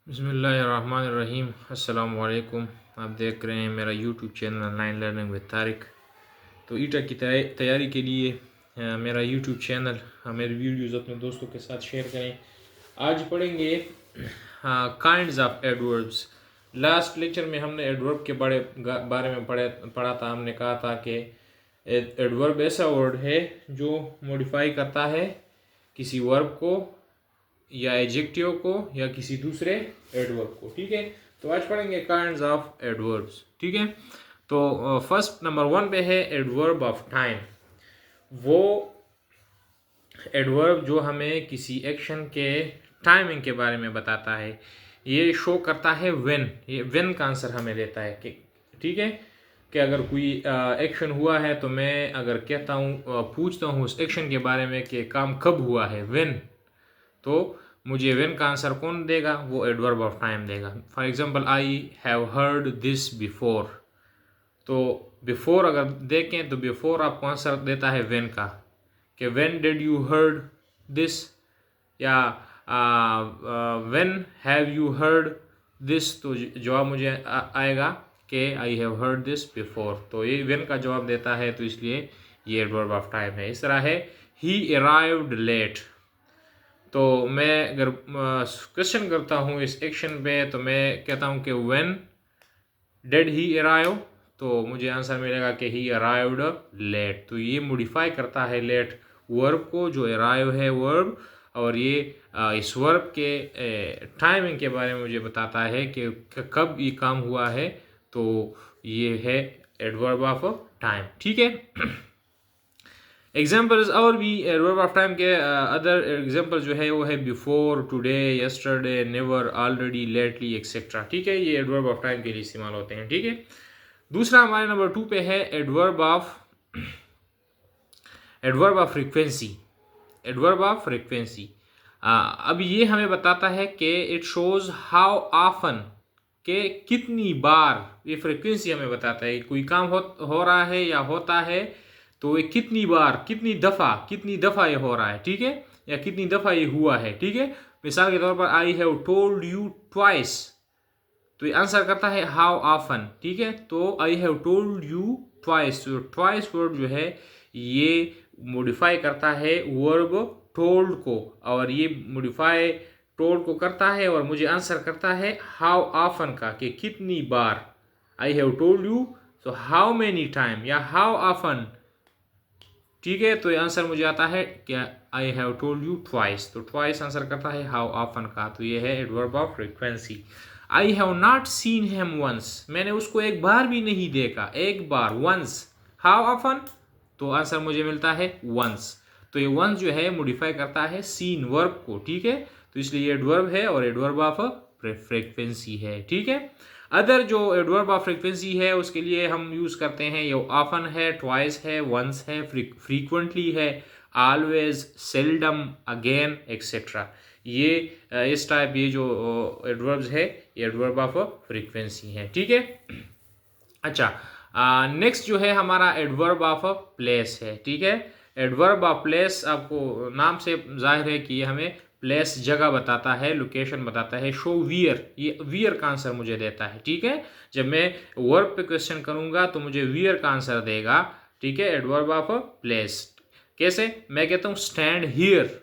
बिस्मिल्लाहिर्रहमानिर्रहीम। अस्सलाम वालेकुम। आप देख रहे हैं मेरा YouTube channel online learning with Tariq. तो ईटा की तैयारी के लिए मेरा यूट्यूब चैनल मेरे वीडियोस अपने दोस्तों के साथ शेयर करें। आज पढ़ेंगे kinds of adverbs. Last lecture में हमने एडवर्ब के बारे में पढ़ा था। हमने कहा था कि एडवर्ब ऐसा वर्ड है जो मॉडिफाई करता है किसी वर्ब को या एडजेक्टिव को या किसी दूसरे एडवर्ब को। ठीक है, तो आज पढ़ेंगे काइंड्स ऑफ एडवर्ब्स। ठीक है, तो फर्स्ट नंबर 1 पे है एडवर्ब ऑफ टाइम। वो एडवर्ब जो हमें किसी एक्शन के टाइमिंग के बारे में बताता है। ये शो करता है व्हेन, ये व्हेन का आंसर हमें देता है कि ठीक है कि अगर कोई एक्शन हुआ है तो मैं अगर कहता हूँ पूछता हूँ उस एक्शन के बारे में कि काम कब हुआ है, व्हेन, तो मुझे व्हेन का आंसर कौन देगा? वो एडवर्ब ऑफ टाइम देगा। For example, I have heard this before. तो बिफोर अगर देखें तो बिफोर आपको आंसर देता है व्हेन का, कि when did you heard this, या when have you heard this, तो जवाब मुझे आएगा कि I have heard this before. तो ये व्हेन का जवाब देता है, तो इसलिए ये एडवर्ब ऑफ टाइम है। इस तरह है ही अराइव्ड लेट। तो मैं अगर क्वेश्चन करता हूँ इस एक्शन पे तो मैं कहता हूँ कि व्हेन डिड ही अराइव, तो मुझे आंसर मिलेगा कि ही अराइव्ड लेट। तो ये मॉडिफाई करता है लेट वर्ब को, जो अराइव है वर्ब, और ये इस वर्ब के टाइमिंग के बारे में मुझे बताता है कि कब ये काम हुआ है। तो ये है एडवर्ब ऑफ टाइम। ठीक है, एग्जाम्पल्स और भी एडवर्ब ऑफ टाइम के अदर एग्जाम्पल जो है वो है before, today, yesterday, never, already, lately, etcetera. ठीक है, ये एडवर्ब ऑफ टाइम के लिए इस्तेमाल होते हैं। ठीक है, दूसरा हमारे नंबर 2 पे है adverb of frequency. Adverb of frequency, अब ये हमें बताता है कि इट शोज हाउ ऑफन, के कितनी बार। ये फ्रीक्वेंसी हमें बताता है कोई काम हो रहा है या होता है, तो ये कितनी बार, कितनी दफ़ा ये हो रहा है। ठीक है, या कितनी दफ़ा ये हुआ है। ठीक है, मिसाल के तौर पर आई हैव टोल्ड यू ट्वाइस, तो ये आंसर करता है हाउ ऑफन। ठीक है, तो आई हैव टोल्ड यू ट्वाइस, तो ट्वाइस वर्ड जो है ये मॉडिफाई करता है वर्ब टोल्ड को, और ये मॉडिफाई टोल्ड को करता है और मुझे आंसर करता है हाउ ऑफन का, कि कितनी बार। आई हैव टोल्ड यू, तो हाउ मेनी टाइम या हाउ ऑफन। ठीक है, तो ये आंसर मुझे आता है क्या, I have told you twice, तो ट्वाइस आंसर करता है हाउ ऑफन का। तो ये है adverb of frequency. I have not seen him once, मैंने उसको एक बार भी नहीं देखा, एक बार, वंस। हाउ ऑफन, तो आंसर मुझे मिलता है वंस। तो ये वंस जो है मॉडिफाई करता है सीन वर्ब को। ठीक है, तो इसलिए ये एडवर्ब है और एडवर्ब ऑफ फ्रीक्वेंसी है। ठीक है, अदर जो एडवर्ब ऑफ फ्रीक्वेंसी है उसके लिए हम यूज़ करते हैं, ये ऑफन है, ट्वाइस है, वंस है, फ्रीक्वेंटली है, ऑलवेज, सेल्डम, अगेन, एक्सेट्रा। ये इस टाइप ये जो एडवर्ब्स है ये एडवर्ब ऑफ फ्रीक्वेंसी है। ठीक है, अच्छा, नेक्स्ट जो है हमारा एडवर्ब ऑफ प्लेस है। ठीक है, एडवर्ब ऑफ प्लेस आपको नाम से जाहिर है कि ये हमें प्लेस, जगह बताता है, लोकेशन बताता है। शो वियर, ये वियर का आंसर मुझे देता है। ठीक है, जब मैं वर्ब पे क्वेश्चन करूंगा तो मुझे वियर का आंसर देगा। ठीक है, एडवर्ब ऑफ प्लेस कैसे? मैं कहता हूँ स्टैंड हियर,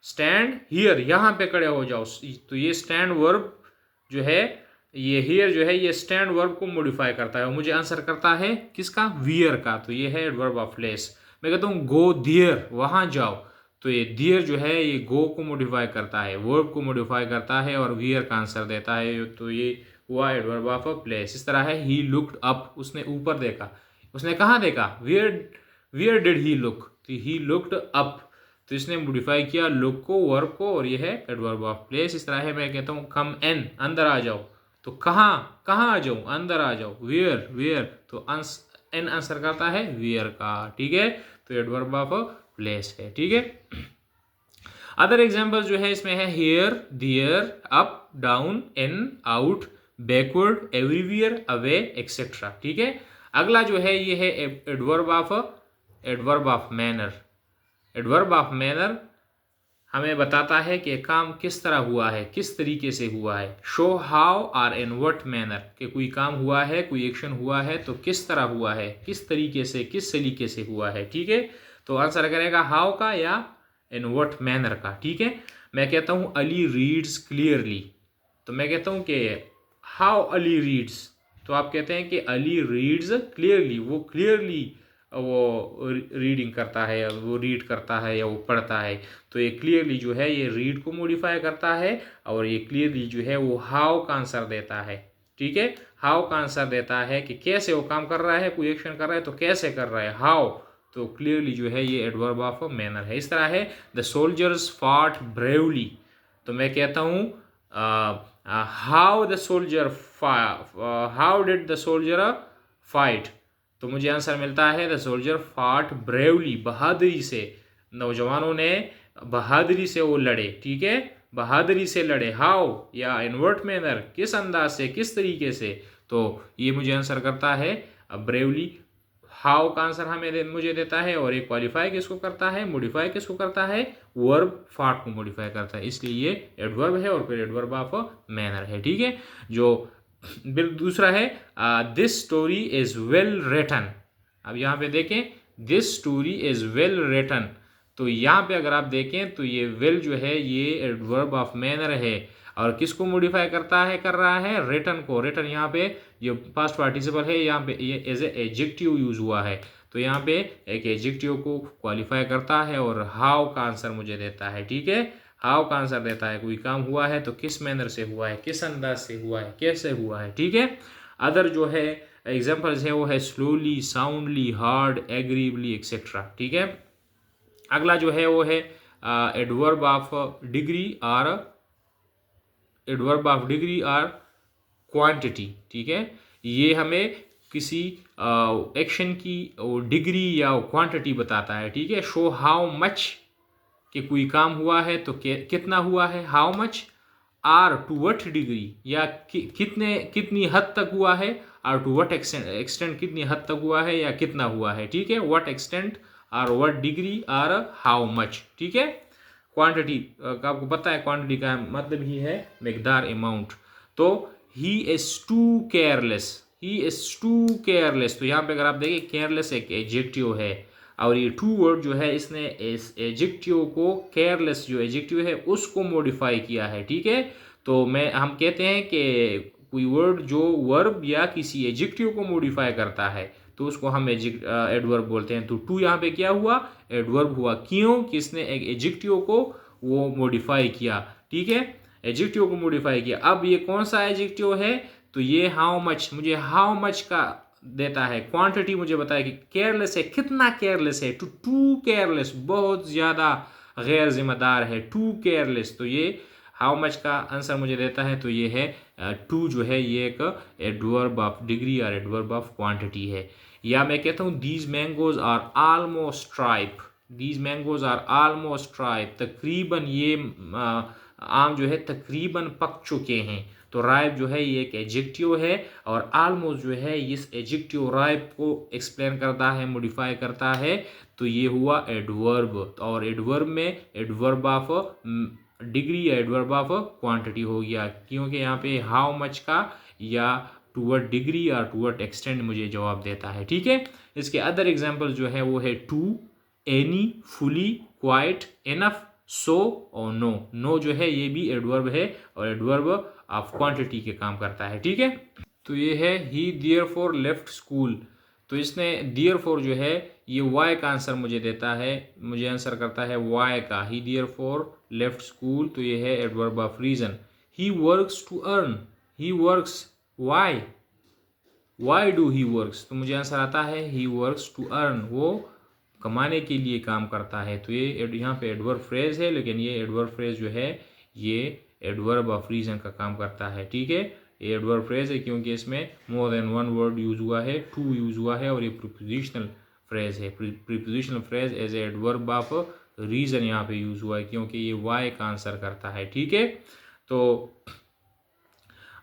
स्टैंड हियर, यहाँ पे खड़े हो जाओ, तो ये स्टैंड वर्ब जो है, ये हियर जो है ये स्टैंड वर्ब को मॉडिफाई करता है और मुझे आंसर करता है किसका? वियर का। तो ये है एडवर्ब ऑफ प्लेस। मैं कहता हूँ गो दियर, वहाँ जाओ, तो ये दियर जो है ये गो को मॉडिफाई करता है, वर्ब को मॉडिफाई करता है और वियर का आंसर देता है। तो ये हुआ एडवर्ब ऑफ प्लेस। इस तरह है ही लुक्ड अप, उसने ऊपर देखा। उसने कहाँ देखा? वियर डिड ही लुक, तो ही लुक्ड अप, तो इसने मॉडिफाई किया लुक को, वर्ब को, और ये है एडवर्ब ऑफ प्लेस। इस तरह है मैं कहता हूँ कम एन, अंदर आ जाओ, तो कहाँ आ जाऊँ? अंदर आ जाओ। वेयर, तो एन आंसर करता है वेयर का। ठीक है, तो एडवर्ब ऑफ प्लेस है। ठीक है, अदर एग्जांपल जो है इसमें है here, there, up, down, in, out, backward, everywhere, away, etcetera. ठीक है, अगला जो है ये है adverb of manner. Adverb of manner हमें बताता है कि काम किस तरह हुआ है, किस तरीके से हुआ है। शो हाउ और इन व्हाट मैनर, कि कोई काम हुआ है, कोई एक्शन हुआ है तो किस तरह हुआ है, किस तरीके से, किस सलीके से हुआ है। ठीक है, तो आंसर करेगा हाउ का या इन व्हाट मैनर का। ठीक है, मैं कहता हूँ अली रीड्स क्लियरली, तो मैं कहता हूँ कि हाउ अली रीड्स, तो आप कहते हैं कि अली रीड्स क्लियरली, वो क्लियरली वो रीडिंग करता है, वो रीड करता है या वो पढ़ता है। तो ये क्लियरली जो है ये रीड को मॉडिफाई करता है, और ये क्लियरली जो है वो हाउ का आंसर देता है। ठीक है, हाउ का आंसर देता है कि कैसे वो काम कर रहा है, कोई एक्शन कर रहा है तो कैसे कर रहा है, हाउ। तो क्लियरली जो है ये एडवर्ब ऑफ मैनर है। इस तरह है द सोल्जर्स फॉट ब्रेवली, तो मैं कहता हूँ how the soldier how did the soldier fight, तो मुझे आंसर मिलता है द सोल्जर फाट ब्रेवली, बहादुरी से, नौजवानों ने बहादुरी से वो लड़े। ठीक है, बहादुरी से लड़े। हाउ या इन व्हाट मैनर, किस अंदाज से, किस तरीके से, तो ये मुझे आंसर करता है ब्रेवली। हाउ का आंसर मुझे देता है, और ये क्वालिफाई किसको करता है, मॉडिफाई किसको करता है, वर्ब फाट को मॉडिफाई करता है, इसलिए ये एडवर्ब है और फिर एडवर्ब ऑफ मैनर है। ठीक है, जो दूसरा है this story is well written. अब यहाँ पे देखें this story is well written, तो यहाँ पे अगर आप देखें तो ये वेल जो है ये एडवर्ब ऑफ मैनर है, और किसको मॉडिफाई करता है, कर रहा है रिटन को। रिटन यहाँ पे जो पास्ट पार्टिसिपल है यहाँ पे ये एज ए एडजेक्टिव यूज हुआ है, तो यहाँ पे एक एडजेक्टिव को क्वालिफाई करता है और हाउ का आंसर मुझे देता है। ठीक है, हाउ का आंसर देता है कोई काम हुआ है तो किस मैनर से हुआ है, किस अंदाज से हुआ है, कैसे हुआ है। ठीक है, अदर जो है एग्जाम्पल्स है वो है स्लोली, साउंडली, हार्ड, एग्रीबली एक्सेट्रा। ठीक है, अगला जो है वो है एडवर्ब ऑफ डिग्री और एडवर्ब ऑफ डिग्री और क्वांटिटी। ठीक है, ये हमें किसी एक्शन की डिग्री या क्वांटिटी बताता है। ठीक है, शो हाउ मच, कि कोई काम हुआ है तो कितना हुआ है, how much, or to what degree, या कितनी हद तक हुआ है, और टू वट एक्सटेंट कितनी हद तक हुआ है या कितना हुआ है। ठीक है, वट एक्सटेंट और वट डिग्री और हाउ मच। ठीक है, क्वांटिटी का आपको पता है, क्वांटिटी का मतलब ही है मिकदार, अमाउंट। तो he is too careless, he is too careless, तो यहाँ पे अगर आप देखें केयरलेस एक एडजेक्टिव है, और ये टू वर्ड जो है इसने इस एडजेक्टिव को, केयरलेस जो एडजेक्टिव है उसको मॉडिफाई किया है। ठीक है, तो हम कहते हैं कि कोई वर्ड जो वर्ब या किसी एडजेक्टिव को मॉडिफाई करता है तो उसको हम एडवर्ब बोलते हैं। तो टू यहाँ पे क्या हुआ, एडवर्ब हुआ, क्यों, किसने एक एडजेक्टिव को वो मॉडिफाई किया। ठीक है, एडजेक्टिव को मॉडिफाई किया। अब ये कौन सा एडजेक्टिव है, तो ये हाउ मच, मुझे हाउ मच का देता है, क्वांटिटी मुझे बताया कि केयरलेस है, कितना केयरलेस है, टू केयरलेस, बहुत ज़्यादा गैर जिम्मेदार है, टू केयरलेस, तो ये हाउ मच का आंसर मुझे देता है। तो ये है टू जो है ये एक एडवर्ब ऑफ डिग्री और एडवर्ब ऑफ क्वांटिटी है। या मैं कहता हूँ these mangoes are almost ripe, these mangoes are almost ripe, तकरीबन ये आम जो है तकरीबन पक चुके हैं। तो राइप जो है ये एक एडजेक्टिव है, और ऑलमोस्ट जो है इस एडजेक्टिव राइप को एक्सप्लेन करता है, मॉडिफाई करता है, तो ये हुआ एडवर्ब। और एडवर्ब में एडवर्ब ऑफ डिग्री या एडवर्ब ऑफ क्वांटिटी हो गया, क्योंकि यहाँ पे हाउ मच का या टू व्हाट डिग्री और टू व्हाट एक्सटेंट मुझे जवाब देता है। ठीक है, इसके अदर एग्जांपल जो है वो है too, any, fully, quite, enough, so और नो। नो जो है ये भी एडवर्ब है और एडवर्ब ऑफ क्वांटिटी के काम करता है। ठीक है, तो ये है ही देयरफॉर लेफ्ट स्कूल, तो इसने देयरफॉर जो है ये वाई का आंसर मुझे देता है, मुझे आंसर करता है वाई का, ही देयरफॉर लेफ्ट स्कूल, तो ये है adverb of reason. He works to earn, he works, why, why do he works, तो मुझे आंसर आता है ही वर्क्स टू अर्न, वो कमाने के लिए काम करता है। तो ये यहाँ पे एडवर्ब फ्रेज है, लेकिन ये एडवर्ब फ्रेज जो है ये एडवर्ब ऑफ रीजन का काम करता है। ठीक है, ये एडवर्ब फ्रेज है क्योंकि इसमें more than one word use हुआ है, टू यूज हुआ है, और ये प्रीपोजिशनल फ्रेज है। Prepositional phrase as a adverb of reason यहाँ पे यूज हुआ है क्योंकि ये वाई का आंसर करता है। ठीक है, तो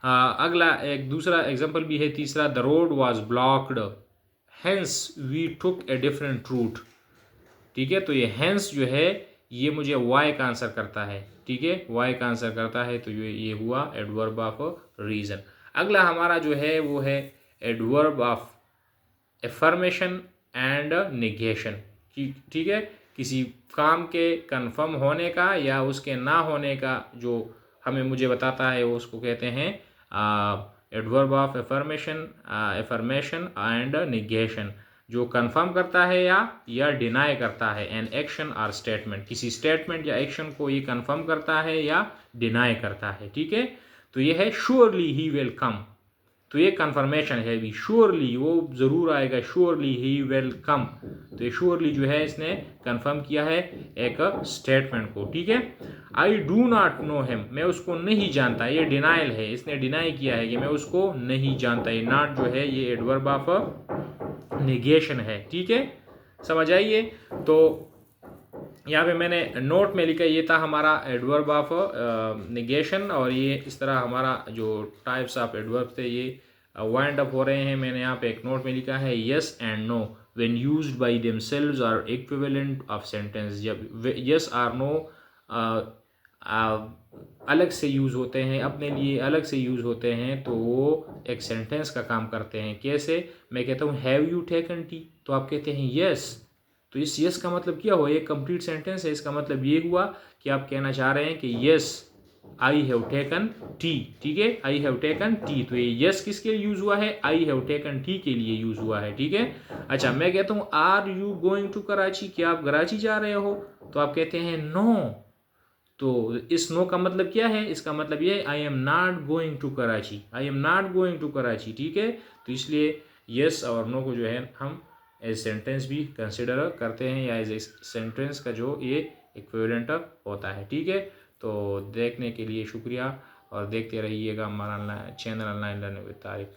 अगला एक दूसरा एग्जाम्पल भी है, तीसरा, the road was blocked hence we took a different route. ठीक है, तो ये हेंस जो है ये मुझे वाई का आंसर करता है, ठीक है, वाई का आंसर करता है, तो ये हुआ एडवर्ब ऑफ रीज़न। अगला हमारा जो है वो है adverb of affirmation and negation, ठीक है, किसी काम के कंफर्म होने का या उसके ना होने का जो मुझे बताता है वो उसको कहते हैं adverb of affirmation and negation, जो कंफर्म करता है या डिनाई करता है एन एक्शन और स्टेटमेंट, किसी स्टेटमेंट या एक्शन को ये कंफर्म करता है या डिनाई करता है, ठीक है। तो ये है श्योरली ही विल कम, तो ये कंफर्मेशन है भी, श्योरली वो ज़रूर आएगा, श्योरली ही विल कम, तो ये श्योरली जो है इसने कंफर्म किया है एक स्टेटमेंट को, ठीक है। I do not know him, मैं उसको नहीं जानता, ये डिनाइल है, इसने डिनाई किया है कि मैं उसको नहीं जानता, ये नॉट जो है ये एडवर्ब ऑफ नेगेशन है, ठीक है, समझ आइए। तो यहाँ पे मैंने नोट में लिखा, ये था हमारा एडवर्ब ऑफ निगेशन, और ये इस तरह हमारा जो टाइप्स ऑफ एडवर्ब थे ये वाइंड अप हो रहे हैं। मैंने यहाँ पे एक नोट में लिखा है yes and no when used by themselves are equivalent of sentence, जब यस और नो अलग से यूज़ होते हैं, अपने लिए अलग से यूज़ होते हैं, तो वो एक सेंटेंस का काम करते हैं। कैसे? मैं कहता हूँ हैव यू टेकन टी, तो आप कहते हैं यस, तो इस यस का मतलब क्या हुआ, ये कंप्लीट सेंटेंस है, इसका मतलब ये हुआ कि आप कहना चाह रहे हैं कि yes I have taken T, ठीक है, आई हैव टेकन टी, तो ये यस किसके लिए यूज़ हुआ है, आई हैव टेकन टी के लिए यूज़ हुआ है, ठीक है। अच्छा, मैं कहता हूँ are you going to Karachi, क्या आप कराची जा रहे हो, तो आप कहते हैं नो, तो इस नो का मतलब क्या है, इसका मतलब ये है I am not going to Karachi, I am not going to Karachi, ठीक है। तो इसलिए यस और नो को जो है हम एज सेंटेंस भी कंसिडर करते हैं, या एज ए सेंटेंस का जो ये इक्विवेलेंट होता है, ठीक है। तो देखने के लिए शुक्रिया, और देखते रहिएगा हमारा channel online learning with Tariq.